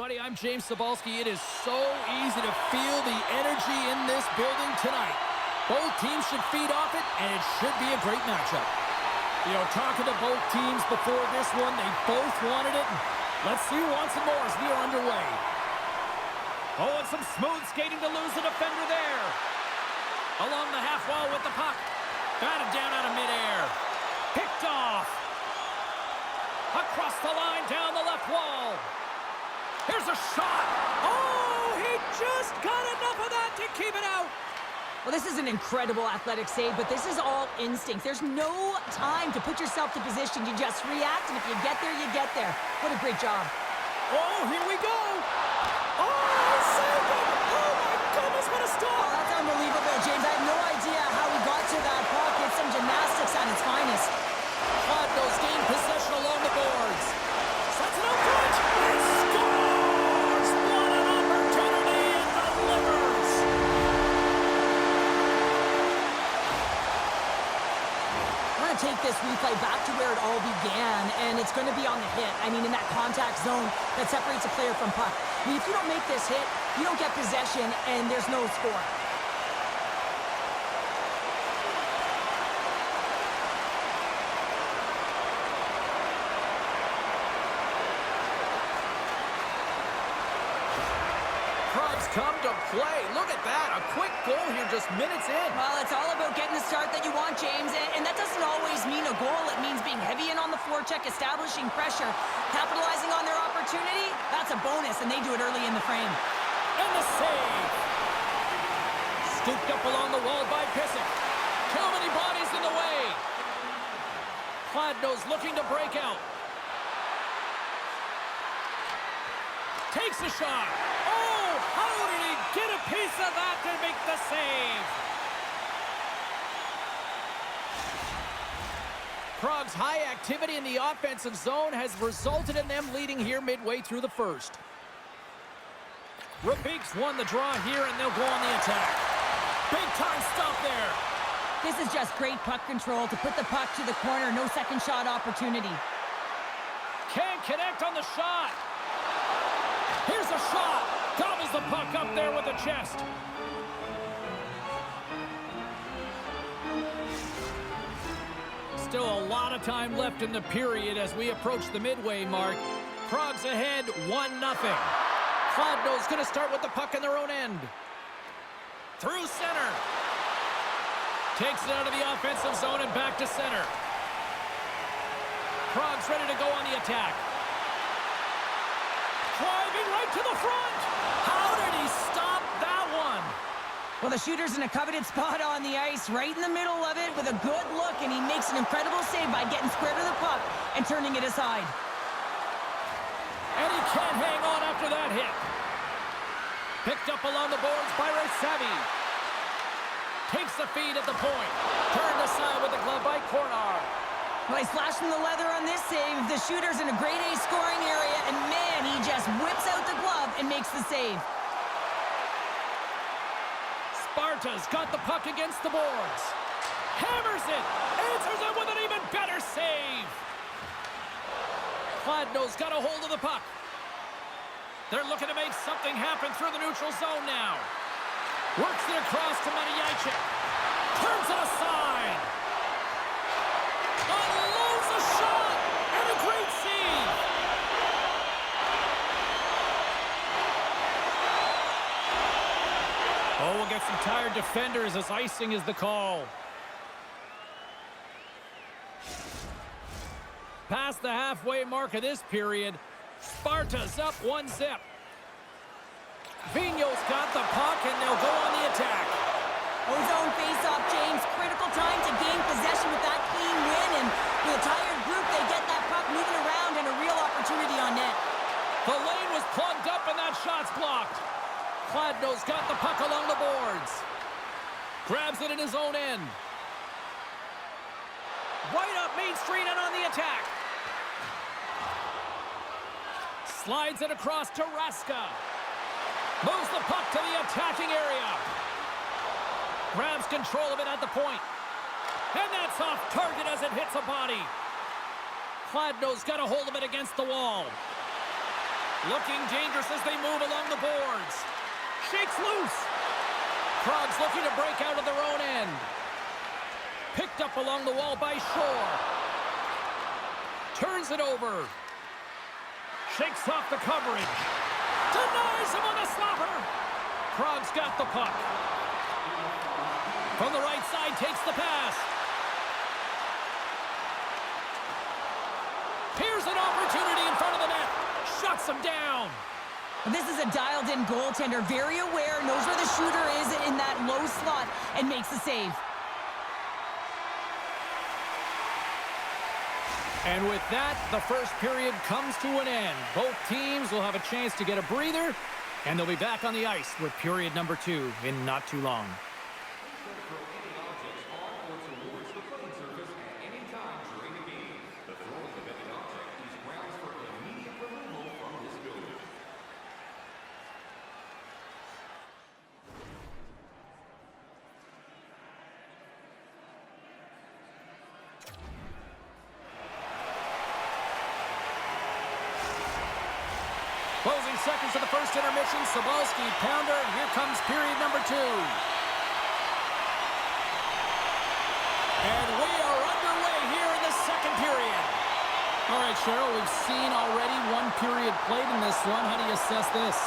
everybody. I'm James Cebulski. It is so easy to feel the energy in this building tonight. Both teams should feed off it, and it should be a great matchup. You know, talking to both teams before this one, they both wanted it. Let's see who wants it more as we are underway. Oh, and some smooth skating to lose the defender there. Along the half wall with the puck. Batted down out of midair. Picked off. Across the line, down the left wall. Here's a shot. Oh, he just got enough of that to keep it out. Well, this is an incredible athletic save, but this is all instinct. There's no time to put yourself to position. You just react, and if you get there, you get there. What a great job. Oh, here we go. Oh, he saved it. Oh, my goodness, what a stop. Oh, that's unbelievable, James. I have no idea how he got to that puck. It's some gymnastics at its finest. Kladno's gained possession along the boards. Sets it up front. He scores! What an opportunity and delivers. I'm going to take this replay back to where it all began, and it's going to be on the hit. I mean, in that contact zone that separates a player from puck. I mean, if you don't make this hit, you don't get possession, and there's no score. Come to play. Look at that. A quick goal here just minutes in. Well, it's all about getting the start that you want, James. And that doesn't always mean a goal. It means being heavy in on the forecheck, establishing pressure, capitalizing on their opportunity. That's a bonus, and they do it early in the frame. And the save. Scooped up along the wall by Pissick. Too many bodies in the way. Kladno's looking to break out. Takes a shot. How did he get a piece of that to make the save? Prague's high activity in the offensive zone has resulted in them leading here midway through the first. Rybik's won the draw here, and they'll go on the attack. Big time stop there. This is just great puck control to put the puck to the corner. No second shot opportunity. Can't connect on the shot. Here's a shot. Gobbles the puck up there with the chest. Still a lot of time left in the period as we approach the midway mark. Prague's ahead 1-0. Kladno's going to start with the puck in their own end. Through center. Takes it out of the offensive zone and back to center. Prague's ready to go on the attack. Driving right to the front. How did he stop that one? Well, the shooter's in a coveted spot on the ice, right in the middle of it with a good look, and he makes an incredible save by getting square to the puck and turning it aside. And he can't hang on after that hit. Picked up along the boards by Rytíři. Takes the feed at the point. Turned aside with the glove by Cornar. Well, he's flashing the leather on this save. The shooter's in a grade A scoring area, and man, he just whips out the glove and makes the save. Sparta's got the puck against the boards. Hammers it. Answers it with an even better save. Kladno's got a hold of the puck. They're looking to make something happen through the neutral zone now. Works it across to Matejčík. Turns it aside. Unloads a shot. And a great save. Oh, we'll get some tired defenders as icing is the call. Past the halfway mark of this period, Sparta's up 1-0. Vigneault's got the puck, and they'll go on the attack. Zone face-off, James. Critical time to gain possession with that clean win, and with a tired group, they get that puck moving around and a real opportunity on net. The lane was plugged up, and that shot's blocked. Kladno's got the puck along the boards. Grabs it in his own end. Right up Main Street and on the attack. Slides it across to Raska. Moves the puck to the attacking area. Grabs control of it at the point. And that's off target as it hits a body. Kladno's got a hold of it against the wall. Looking dangerous as they move along the boards. Shakes loose. Prague's looking to break out of their own end. Picked up along the wall by Shore. Turns it over. Shakes off the coverage. Denies him on the slapper. Prague's got the puck. From the right side, takes the pass. Here's an opportunity in front of the net. Shuts him down. This is a dialed-in goaltender, very aware, knows where the shooter is in that low slot, and makes the save. And with that, the first period comes to an end. Both teams will have a chance to get a breather, and they'll be back on the ice with period number 2 in not too long. Closing seconds of the first intermission. Sobolski, pounder, and here comes period number 2. And we are underway here in the second period. All right, Cheryl, we've seen already one period played in this one. How do you assess this?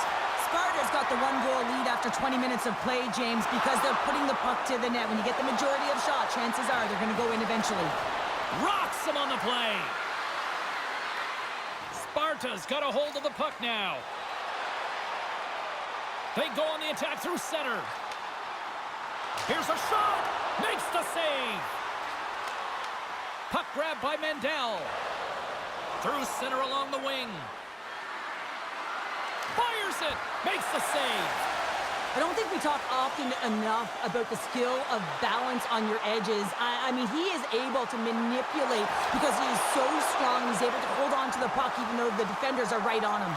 Sparta's got the one-goal lead after 20 minutes of play, James, because they're putting the puck to the net. When you get the majority of shots, chances are they're going to go in eventually. Rocks him on the play. Sparta's got a hold of the puck now. They go on the attack through center. Here's a shot. Makes the save. Puck grab by Mendel. Through center along the wing. Fires it. Makes the save. I don't think we talk often enough about the skill of balance on your edges. I mean, he is able to manipulate because he is so strong. He's able to hold on to the puck even though the defenders are right on him.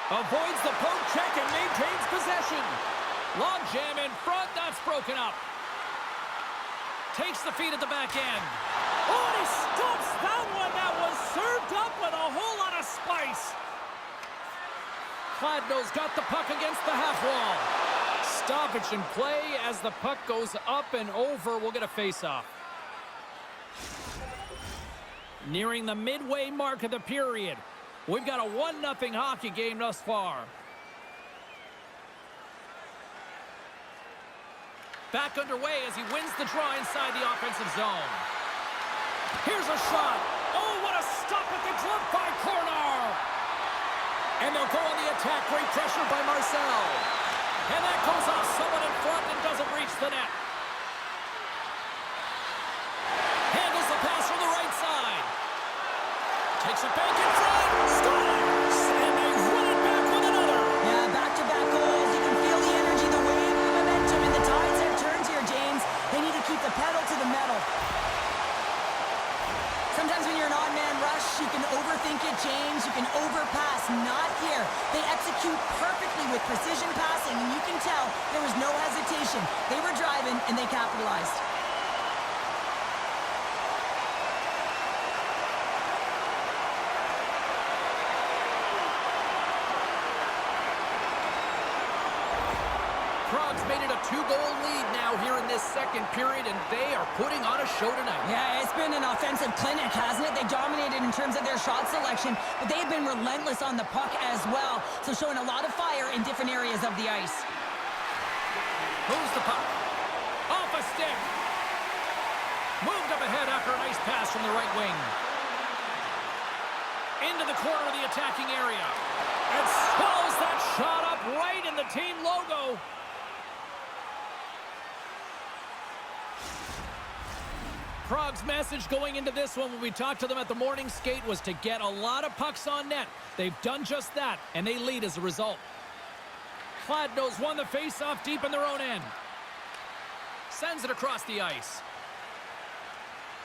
Avoids the poke check and maintains possession. Long jam in front. That's broken up. Takes the feed at the back end. Oh, he stops that one. That was served up with a whole lot of spice. Kladno's got the puck against the half wall. Stoppage in play as the puck goes up and over. We'll get a face-off. Nearing the midway mark of the period. We've got a 1-0 hockey game thus far. Back underway as he wins the draw inside the offensive zone. Here's a shot. Oh, what a stop at the glove by Cornar. And they'll go on the attack. Great pressure by Marcel. And that goes off someone in front and doesn't reach the net. Handles the pass from the right side. Takes it back in front. Scores! And they run it back with another. Yeah, back-to-back goals. You can feel the energy, the wave, the momentum, and the tides have turned here, James. They need to keep the pedal to the metal. Sometimes when you're an odd-man rush, you can overthink it, James. You can overpass. Not here. They execute perfectly with precision passing, and you can tell there was no hesitation. They were driving, and they capitalized. Prague's made it a 2-goal lead now here in this second period, and they are putting on a show tonight. Yeah, it's been an offensive clinic, hasn't it? They dominated in terms of their shot selection, but they've been relentless on the puck as well, so showing a lot of fire in different areas of the ice. Moves the puck. Off a stick. Moved up ahead after a nice pass from the right wing. Into the corner of the attacking area. And swallows that shot up right in the team logo. Prague's message going into this one when we talked to them at the morning skate was to get a lot of pucks on net. They've done just that, and they lead as a result. Kladno's won the face-off deep in their own end. Sends it across the ice.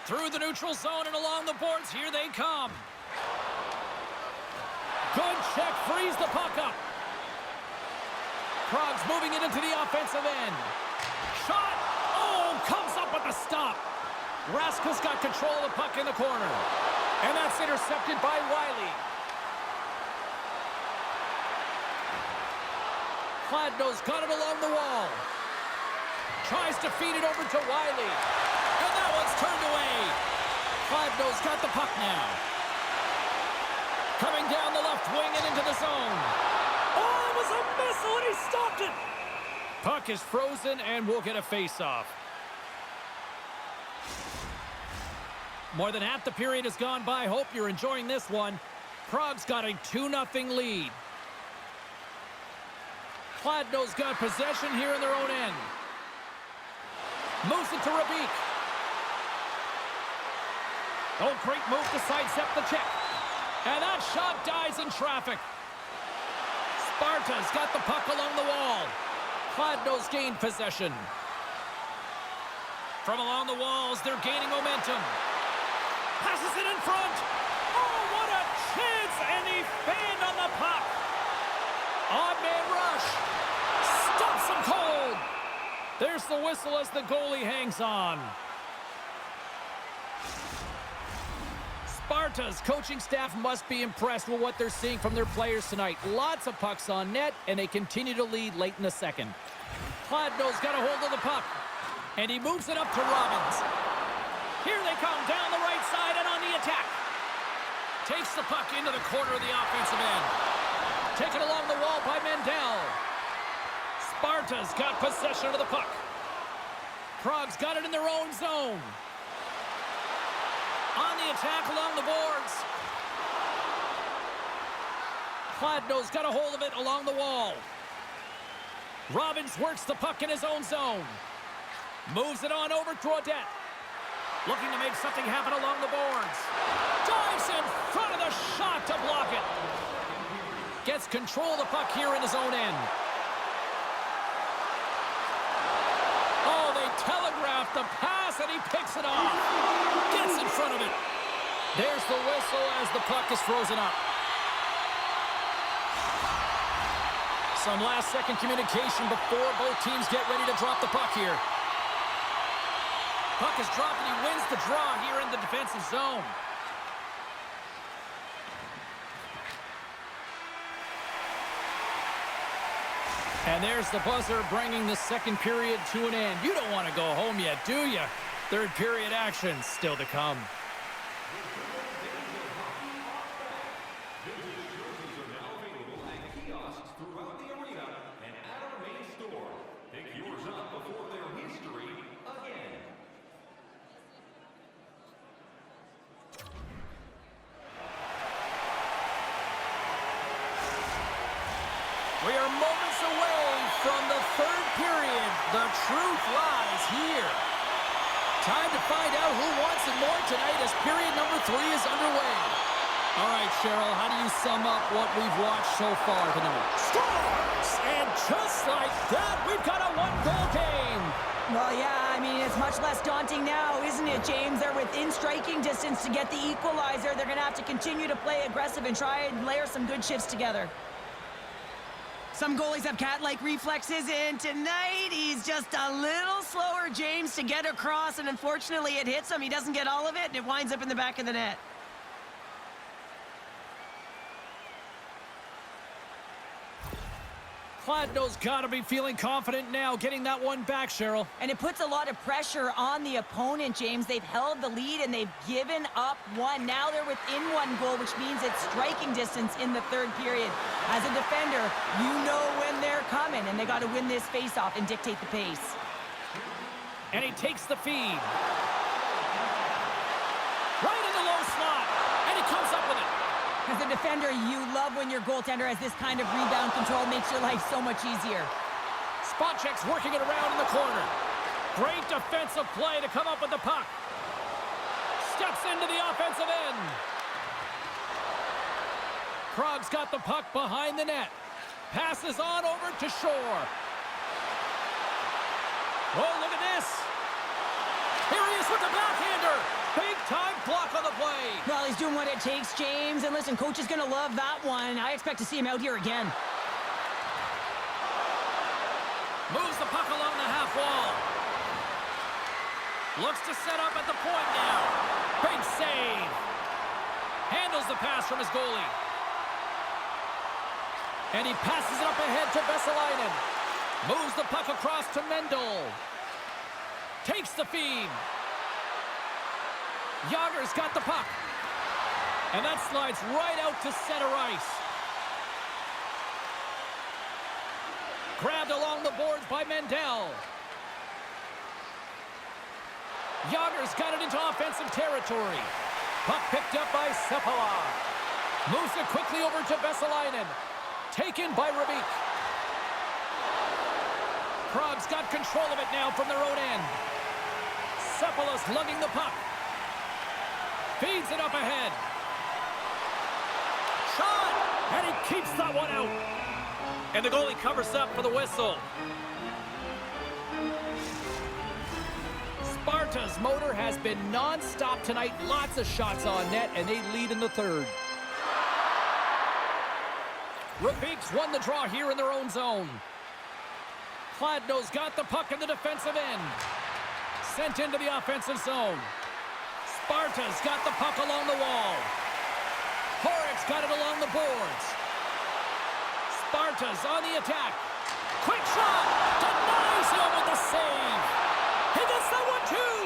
Through the neutral zone and along the boards, here they come. Good check, frees the puck up. Prague's moving it into the offensive end. Shot! Oh, comes up with the stop. Raska's got control of the puck in the corner. And that's intercepted by Wiley. Kladno's got it along the wall. Tries to feed it over to Wiley. And that one's turned away. Kladno's got the puck now. Coming down the left wing and into the zone. Oh, it was a missile and he stopped it. Puck is frozen and we'll get a face-off. More than half the period has gone by. Hope you're enjoying this one. Prague's got a 2-0 lead. Kladno's got possession here in their own end. Moves it to Rabik. Oh, great move to sidestep the check. And that shot dies in traffic. Sparta's got the puck along the wall. Kladno's gained possession. From along the walls, they're gaining momentum. Passes it in front. Oh, what a chance! And he fanned on the puck. Odd man rush. Stops him cold. There's the whistle as the goalie hangs on. Sparta's coaching staff must be impressed with what they're seeing from their players tonight. Lots of pucks on net, and they continue to lead late in the second. Kladno's got a hold of the puck, and he moves it up to Robbins. Here they come down the right side and on the attack. Takes the puck into the corner of the offensive end. Taken along the wall by Mendel. Sparta's got possession of the puck. Prague's got it in their own zone. On the attack along the boards. Kladno's got a hold of it along the wall. Robbins works the puck in his own zone. Moves it on over to Odette. Looking to make something happen along the boards. Dives in front of the shot to block it. Gets control of the puck here in his own end. Oh, they telegraphed the pass and he picks it off. Gets in front of it. There's the whistle as the puck is frozen up. Some last-second communication before both teams get ready to drop the puck here. Puck is dropped and he wins the draw here in the defensive zone. And there's the buzzer bringing the second period to an end. You don't want to go home yet, do you? Third period action still to come. We are moments away from the third period. The truth lies here. Time to find out who wants it more tonight as period number 3 is underway. All right, Cheryl, how do you sum up what we've watched so far tonight? Scores! And just like that, we've got a 1-goal game. Well, yeah, I mean, it's much less daunting now, isn't it, James? They're within striking distance to get the equalizer. They're going to have to continue to play aggressive and try and layer some good shifts together. Some goalies have cat-like reflexes, and tonight he's just a little slower, James, to get across, and unfortunately it hits him. He doesn't get all of it, and it winds up in the back of the net. Kladno's got to be feeling confident now, getting that one back, Cheryl. And it puts a lot of pressure on the opponent, James. They've held the lead, and they've given up one. Now they're within 1 goal, which means it's striking distance in the third period. As a defender, you know when they're coming, and they got to win this face-off and dictate the pace. And he takes the feed. Right in the low slot, and he comes up with it. As a defender, you love when your goaltender has this kind of rebound control. Makes your life so much easier. Spot check's working it around in the corner. Great defensive play to come up with the puck. Steps into the offensive end. Prague's got the puck behind the net. Passes on over to Shore. Oh, look at this. Here he is with the backhander. Big-time block on the play. Well, he's doing what it takes, James. And listen, coach is going to love that one. I expect to see him out here again. Moves the puck along the half wall. Looks to set up at the point now. Big save. Handles the pass from his goalie. And he passes it up ahead to Vesalainen. Moves the puck across to Mendel. Takes the feed. Yager's got the puck. And that slides right out to center ice. Grabbed along the boards by Mendel. Yager's got it into offensive territory. Puck picked up by Sepala. Moves it quickly over to Vesalainen. Taken by Rubik. Prague's got control of it now from their own end. Sepala's lugging the puck. Feeds it up ahead. Shot! And he keeps that one out. And the goalie covers up for the whistle. Sparta's motor has been non-stop tonight. Lots of shots on net, and they lead in the third. Rubik's won the draw here in their own zone. Kladno's got the puck in the defensive end. Sent into the offensive zone. Sparta's got the puck along the wall. Horik's got it along the boards. Sparta's on the attack. Quick shot! Denies him with the save! He gets that one too!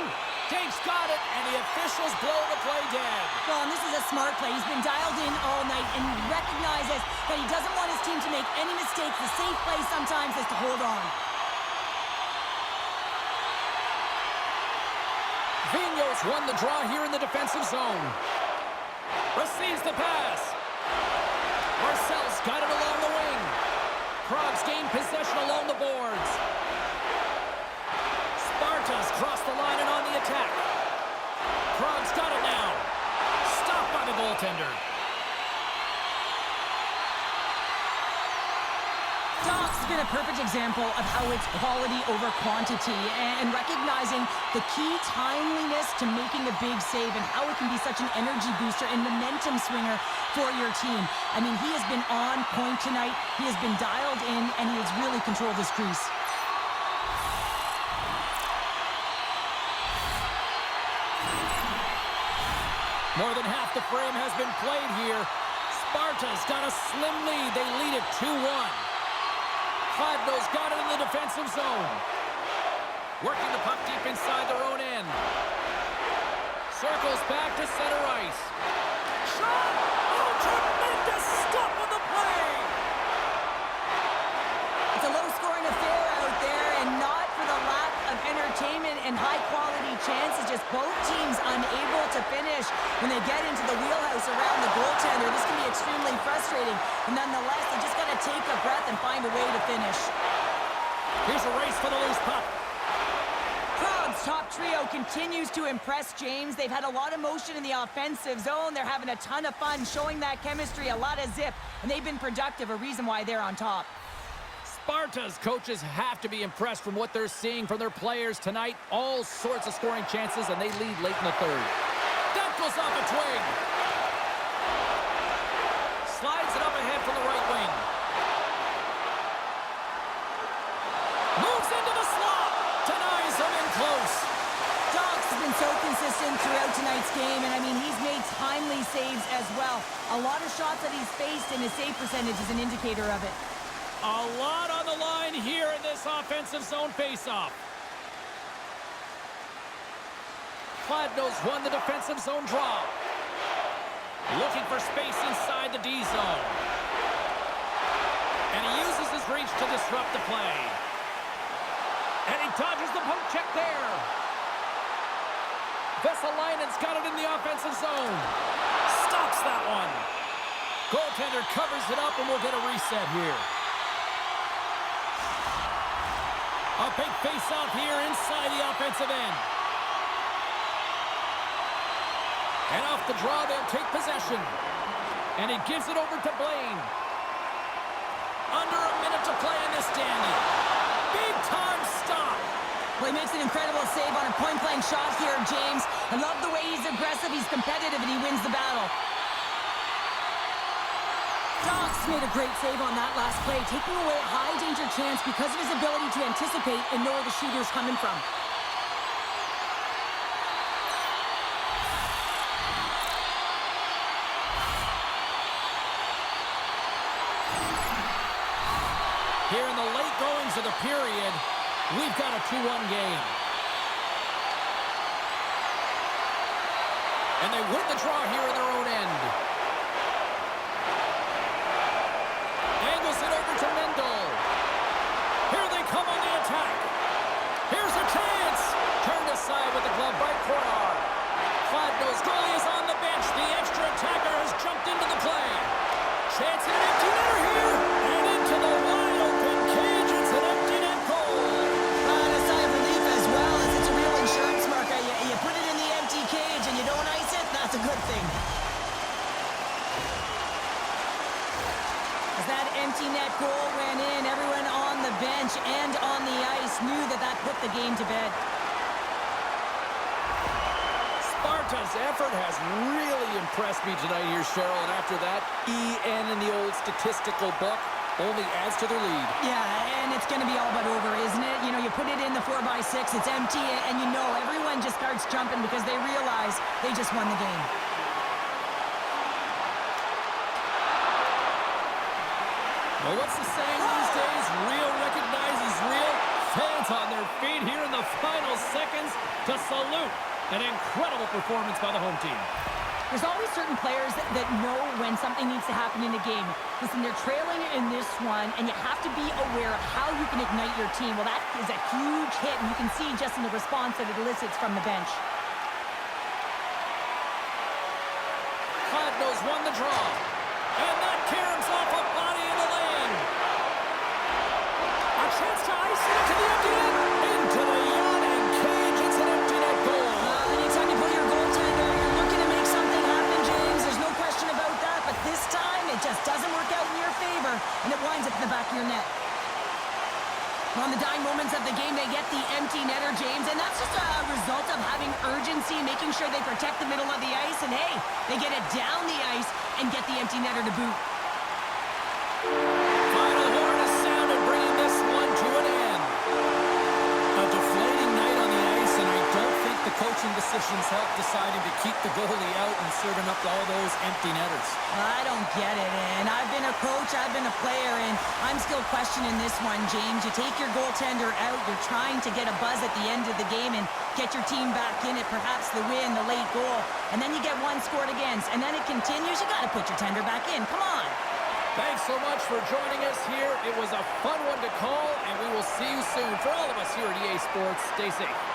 Dave's got it, and the officials blow the play dead. Well, and this is a smart play. He's been dialed in all night, and he recognizes that he doesn't want his team to make any mistakes. The safe play sometimes is to hold on. Vigneault's won the draw here in the defensive zone. Receives the pass. Marcel's got it along the wing. Prague's gained possession along the boards. Sparta's crossed the line and on the attack. Prague's got it now. Stopped by the goaltender. Doc's been a perfect example of how it's quality over quantity and recognizing the key timeliness to making a big save and how it can be such an energy booster and momentum swinger for your team. I mean, he has been on point tonight. He has been dialed in, and he has really controlled his crease. More than half the frame has been played here. Sparta's got a slim lead. They lead it 2-1. Kladno's got it in the defensive zone. Working the puck deep inside their own end. Circles back to center ice. Shot! Oh, tremendous stop on the play! It's a low-scoring affair out there, and not for the lack of entertainment and high-quality chances. Just both teams unable to finish when they get into the wheelhouse around the goaltender. This can be extremely frustrating. And nonetheless, they just got to take a breath and find a way to finish. Here's a race for the loose puck. Prague's top trio continues to impress, James. They've had a lot of motion in the offensive zone. They're having a ton of fun, showing that chemistry, a lot of zip, and they've been productive, a reason why they're on top. Sparta's coaches have to be impressed from what they're seeing from their players tonight. All sorts of scoring chances, and they lead late in the third. That goes off a twig. Slides it up ahead from the right wing. Moves into the slot. Denies him in close. Doc's has been so consistent throughout tonight's game, and I mean, he's made timely saves as well. A lot of shots that he's faced, and his save percentage is an indicator of it. A lot on the line here in this offensive zone faceoff. Kladno's won the defensive zone draw. Looking for space inside the D zone. And he uses his reach to disrupt the play. And he dodges the poke check there. Vesalainen's got it in the offensive zone. Stops that one. Goaltender covers it up, and we'll get a reset here. A big face-off here inside the offensive end. And off the draw, they'll take possession. And he gives it over to Blaine. Under a minute to play in this dandy. Big-time stop. Well, he makes an incredible save on a point-blank shot here, James. I love the way he's aggressive, he's competitive, and he wins the battle. Doc's made a great save on that last play, taking away a high-danger chance because of his ability to anticipate and know where the shooter's coming from. Here in the late goings of the period, we've got a 2-1 game. And they win the draw here in their own end. Angles it over to Mendel. Here they come on the attack. Here's a chance. Turned aside with the glove by Praha. Kladno's goalie is on the bench. The extra attacker has jumped into the play. Chance at an empty netter here. And into the wide open cage. It's an empty net goal. And a sigh of relief as well, as it's a real insurance marker. You put it in the empty cage and you don't ice it, that's a good thing. As that empty net goal went in, everyone on the bench and on the ice knew that that put the game to bed. Sparta's effort has really impressed me tonight here, Cheryl, and after that, EN in the old statistical book only adds to their lead. Yeah, and it's going to be all but over, isn't it? You know, you put it in the 4x6, it's empty, and you know everyone just starts jumping because they realize they just won the game. Well, what's the saying these days? Real recognizes real. Fans on their feet here in the final seconds to salute an incredible performance by the home team. There's always certain players that know when something needs to happen in a game. Listen, they're trailing in this one, and you have to be aware of how you can ignite your team. Well, that is a huge hit, and you can see just in the response that it elicits from the bench. Kladno's won the draw. And that caroms off a body in the lane. A chance to ice it into the empty net. Into the yawning cage. It's an empty net goal. Anytime you put your goaltender, you're looking to make something happen, James. There's no question about that. But this time, it just doesn't work out in your favor, and it winds up in the back of your net. On the dying moments of the game, they get the empty netter, James, and that's just a result of having urgency, making sure they protect the middle of the ice, and hey, they get it down the ice and get the empty netter to boot. Final horn is sounded, bringing this one to an end. A deflating night on the ice, and I don't think the coaching decisions helped deciding to keep the goalie out and serving up all those empty netters. I don't get it, and I've been a coach, I've been a player, and I'm still questioning this one, James. You take your goaltender out, you're trying to get a buzz at the end of the game and get your team back in it, perhaps the win, the late goal, and then you get one scored against, and then it continues. You got to put your tender back in. Come on. Thanks so much for joining us here. It was a fun one to call, and we will see you soon. For all of us here at EA Sports, stay safe.